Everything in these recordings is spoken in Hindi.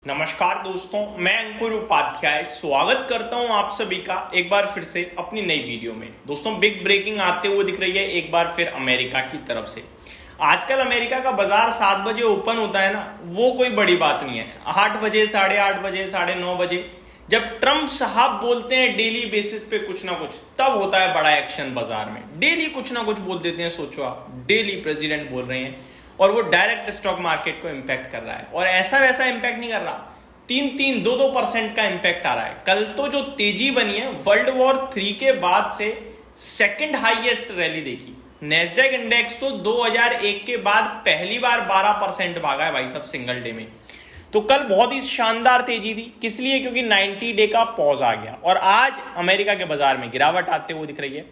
नमस्कार दोस्तों, मैं अंकुर उपाध्याय स्वागत करता हूं आप सभी का एक बार फिर से अपनी नई वीडियो में। दोस्तों, बिग ब्रेकिंग आते हुए दिख रही है एक बार फिर अमेरिका की तरफ से। आजकल अमेरिका का बाजार 7 बजे ओपन होता है ना, वो कोई बड़ी बात नहीं है। 8 बजे, 8:30 बजे, 9:30 बजे जब ट्रंप साहब बोलते हैं डेली बेसिस पे कुछ ना कुछ, तब होता है बड़ा एक्शन बाजार में। डेली कुछ ना कुछ बोल देते हैं। सोचो आप, डेली प्रेसिडेंट बोल रहे हैं और वो डायरेक्ट स्टॉक मार्केट को इंपैक्ट कर रहा है। और ऐसा वैसा इंपैक्ट नहीं कर रहा, 2-2% का इंपैक्ट आ रहा है। कल तो जो तेजी बनी है, वर्ल्ड वॉर 3 के बाद से सेकंड हाईएस्ट रैली देखी। नेस्डेक इंडेक्स तो 2001 के बाद पहली बार 12% भागा है भाई साहब, सिंगल डे में। तो कल बहुत ही शानदार तेजी थी। किस लिए? क्योंकि 90 डे का पॉज आ गया और आज अमेरिका के बाजार में गिरावट आते हुए दिख रही है।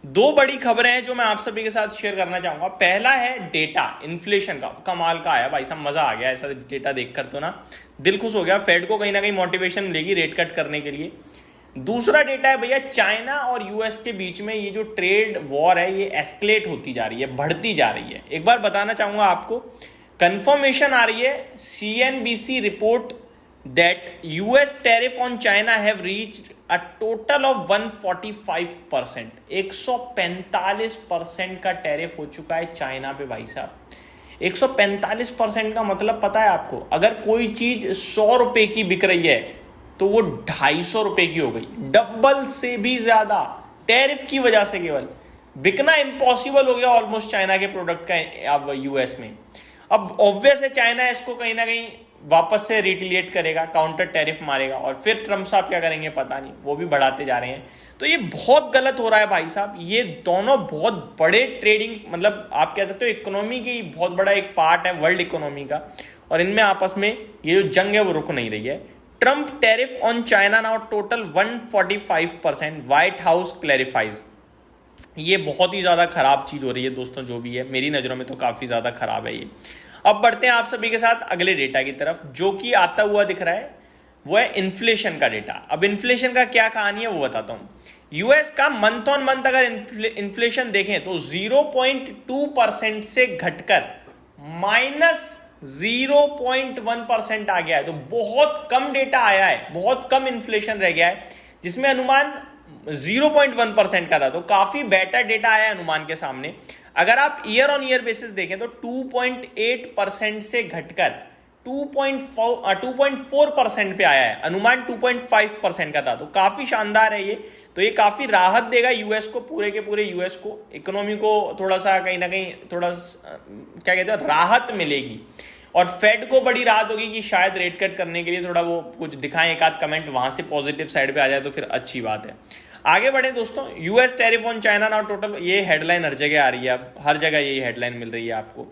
2 बड़ी खबरें हैं जो मैं आप सभी के साथ शेयर करना चाहूंगा। पहला है डेटा इन्फ्लेशन का, कमाल का आया भाई साहब, मजा आ गया ऐसा डेटा देखकर, तो ना दिल खुश हो गया। फेड को कहीं ना कहीं मोटिवेशन मिलेगी रेट कट करने के लिए। दूसरा डेटा है भैया, चाइना और यूएस के बीच में ये जो ट्रेड वॉर है ये एस्केलेट होती जा रही है, बढ़ती जा रही है। एक बार बताना चाहूंगा आपको, कंफर्मेशन आ रही है, CNBC report that US tariff on China have reached a total of 145%। 145% का टैरिफ हो चुका है चाइना पे भाई साहब। 145% का मतलब पता है आपको? अगर कोई चीज 100 रुपए की बिक रही है तो वो 250 रुपए की हो गई, डबल से भी ज्यादा टैरिफ की वजह से। केवल बिकना इम्पॉसिबल हो गया ऑलमोस्ट चाइना के प्रोडक्ट का अब यूएस में। अब ऑब्वियस है चाइना इसको कहीं ना कहीं वापस से रिटेलिएट करेगा, काउंटर टैरिफ मारेगा, और फिर ट्रंप साहब क्या करेंगे पता नहीं, वो भी बढ़ाते जा रहे हैं। तो ये बहुत गलत हो रहा है भाई साहब। ये दोनों बहुत बड़े ट्रेडिंग, मतलब आप कह सकते हो इकोनॉमी की बहुत बड़ा एक पार्ट है वर्ल्ड इकोनॉमी का, और इनमें आपस में ये जो जंग है वो रुक नहीं रही है। Trump tariff on China now total 145%, white house clarifies. ये बहुत ही ज्यादा खराब चीज हो रही है दोस्तों, जो भी है मेरी नजरों में तो काफी ज्यादा खराब है ये। अब बढ़ते हैं आप सभी के साथ अगले डेटा की तरफ, जो कि आता हुआ दिख रहा है, वो है इन्फ्लेशन का डेटा। अब इन्फ्लेशन का क्या कहानी है वो बताता हूं। यूएस का मंथ ऑन मंथ अगर इन्फ्लेशन देखें तो 0.2% से घटकर -0.1% आ गया है। तो बहुत कम डेटा आया है, बहुत कम इन्फ्लेशन रह गया है, जिसमें अनुमान 0.1% का था। तो काफी बेटर डेटा आया अनुमान के सामने। अगर आप ईयर ऑन ईयर बेसिस देखें तो 2.8% से घटकर 2.4% पे आया है। अनुमान 2.5% का था, तो काफी शानदार है ये। तो ये काफी राहत देगा यूएस को, पूरे के पूरे यूएस को, इकोनॉमी को थोड़ा सा कहीं ना कहीं थोड़ा क्या कहते हैं, राहत मिलेगी। और फेड को बड़ी राहत होगी कि शायद रेट कट करने के लिए थोड़ा वो कुछ दिखाएं, एक आध कमेंट वहां से पॉजिटिव साइड पे आ जाए तो फिर अच्छी बात है। आगे बढ़े दोस्तों, US tariff on China now total, ये हेडलाइन हर जगह आ रही है, अब हर जगह यही हेडलाइन मिल रही है आपको।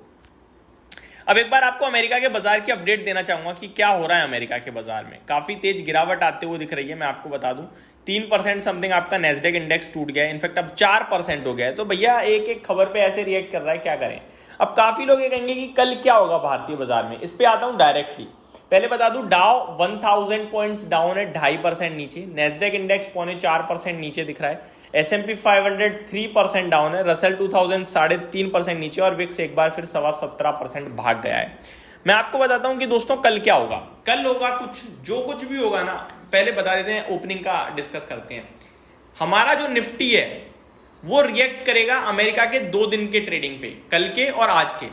अब एक बार आपको अमेरिका के बाजार की अपडेट देना चाहूंगा कि क्या हो रहा है अमेरिका के बाजार में। काफी तेज गिरावट आते हुए दिख रही है। मैं आपको बता दूं 3% समथिंग आपका नेस्डेक इंडेक्स टूट गया है, इनफैक्ट अब 4% हो गया है। तो भैया एक एक खबर पे ऐसे रिएक्ट कर रहा है, क्या करें। अब काफी लोग ये कहेंगे कि कल क्या होगा भारतीय बाजार में, इस पे आता हूं डायरेक्टली। पहले बता दूं, डाउ 1000 पॉइंट्स डाउन है, 2.5% नीचे। नेस्डेक इंडेक्स 0.4% नीचे दिख रहा है। S&P 500 3% डाउन है। रसल 2000 3.5% नीचे, और विक्स एक बार फिर 17% भाग गया है। मैं आपको बताता हूं कि दोस्तों कल क्या होगा। कल होगा कुछ, जो कुछ भी होगा ना, पहले बता देते हैं, ओपनिंग का डिस्कस करते हैं। हमारा जो निफ्टी है वो रिएक्ट करेगा अमेरिका के 2 दिन के ट्रेडिंग पे, कल के और आज के।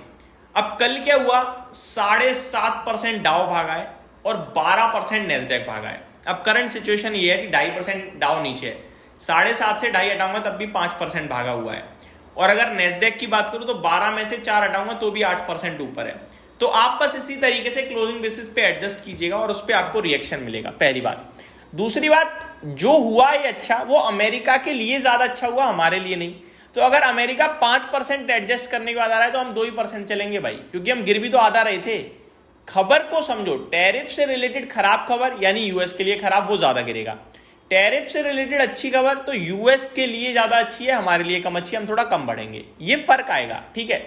अब कल क्या हुआ, 7.5% डाउ भागा है और 12% नेस्डेक भागा है। अब करंट सिचुएशन ये है कि 2.5% डाउ नीचे है, 7.5 से 2.5 हटाऊंगा तब भी 5% भागा हुआ है। और अगर नेस्डेक की बात करूं तो 12 में से 4 हटाऊंगा तो भी 8% ऊपर है। तो आप बस इसी तरीके से क्लोजिंग बेसिस पे एडजस्ट कीजिएगा और उस पर आपको रिएक्शन मिलेगा, पहली बात। दूसरी बात, जो हुआ ये अच्छा, वो अमेरिका के लिए ज्यादा अच्छा हुआ, हमारे लिए नहीं। तो अगर अमेरिका 5% एडजस्ट करने के बाद आ रहा है तो हम 2% चलेंगे भाई, क्योंकि हम गिर भी तो आधा रहे थे। खबर को समझो, टैरिफ से रिलेटेड खराब खबर यानी यूएस के लिए खराब, वो ज्यादा गिरेगा। टैरिफ से रिलेटेड अच्छी खबर तो यूएस के लिए ज्यादा अच्छी है, हमारे लिए कम अच्छी है, हम थोड़ा कम बढ़ेंगे, ये फर्क आएगा, ठीक है।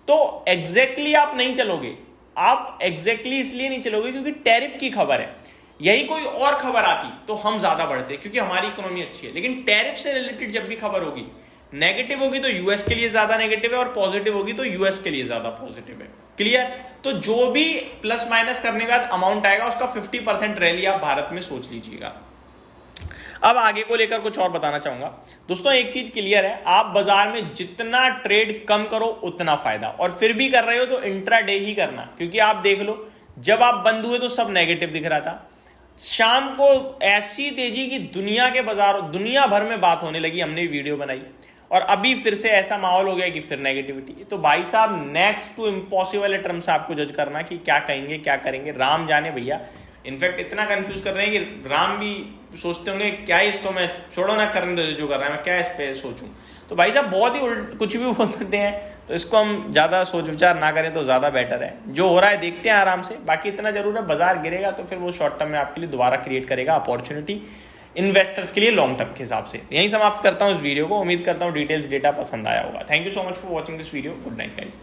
तो एग्जैक्टली आप नहीं चलोगे, आप एग्जैक्टली इसलिए नहीं चलोगे क्योंकि टैरिफ की खबर है। यही कोई और खबर आती तो हम ज्यादा बढ़ते, क्योंकि हमारी इकोनॉमी अच्छी है। लेकिन टैरिफ से रिलेटेड जब भी खबर होगी, नेगेटिव होगी तो यूएस के लिए ज्यादा नेगेटिव है, और पॉजिटिव होगी तो यूएस के लिए ज्यादा पॉजिटिव है। क्लियर? तो जो भी प्लस माइनस करने के बाद अमाउंट आएगा उसका 50% रैली आप भारत में सोच लीजिएगा। अब आगे को लेकर कुछ और बताना चाहूंगा दोस्तों। एक चीज क्लियर है, आप बाजार में जितना ट्रेड कम करो उतना फायदा, और फिर भी कर रहे हो तो इंट्राडे ही करना, क्योंकि आप देख लो जब आप बंद हुए तो सब नेगेटिव दिख रहा था, शाम को ऐसी तेजी की दुनिया के बाजार दुनिया भर में बात होने लगी, हमने वीडियो बनाई, और अभी फिर से ऐसा माहौल हो गया कि फिर नेगेटिविटी। तो भाई साहब नेक्स्ट टू इम्पॉसिबल है टर्म से आपको जज करना कि क्या कहेंगे क्या करेंगे, राम जाने भैया। इनफैक्ट इतना कंफ्यूज कर रहे हैं कि राम भी सोचते होंगे क्या ही इसको मैं छोड़ो ना करने दो जो कर रहा है, मैं क्या इस पे सोचूं। तो भाई साहब बहुत ही कुछ भी बोल देते हैं, तो इसको हम ज़्यादा सोच विचार ना करें तो ज़्यादा बेटर है। जो हो रहा है देखते हैं आराम से। बाकी इतना जरूर है, बाजार गिरेगा तो फिर वो शॉर्ट टर्म में आपके लिए दोबारा क्रिएट करेगा अपॉर्चुनिटी इन्वेस्टर्स के लिए लॉन्ग टर्म के हिसाब से। यहीं समाप्त करता हूँ इस वीडियो को। उम्मीद करता हूँ डिटेल्स डेटा पसंद आया होगा। Thank you so much for watching this video. Good night guys.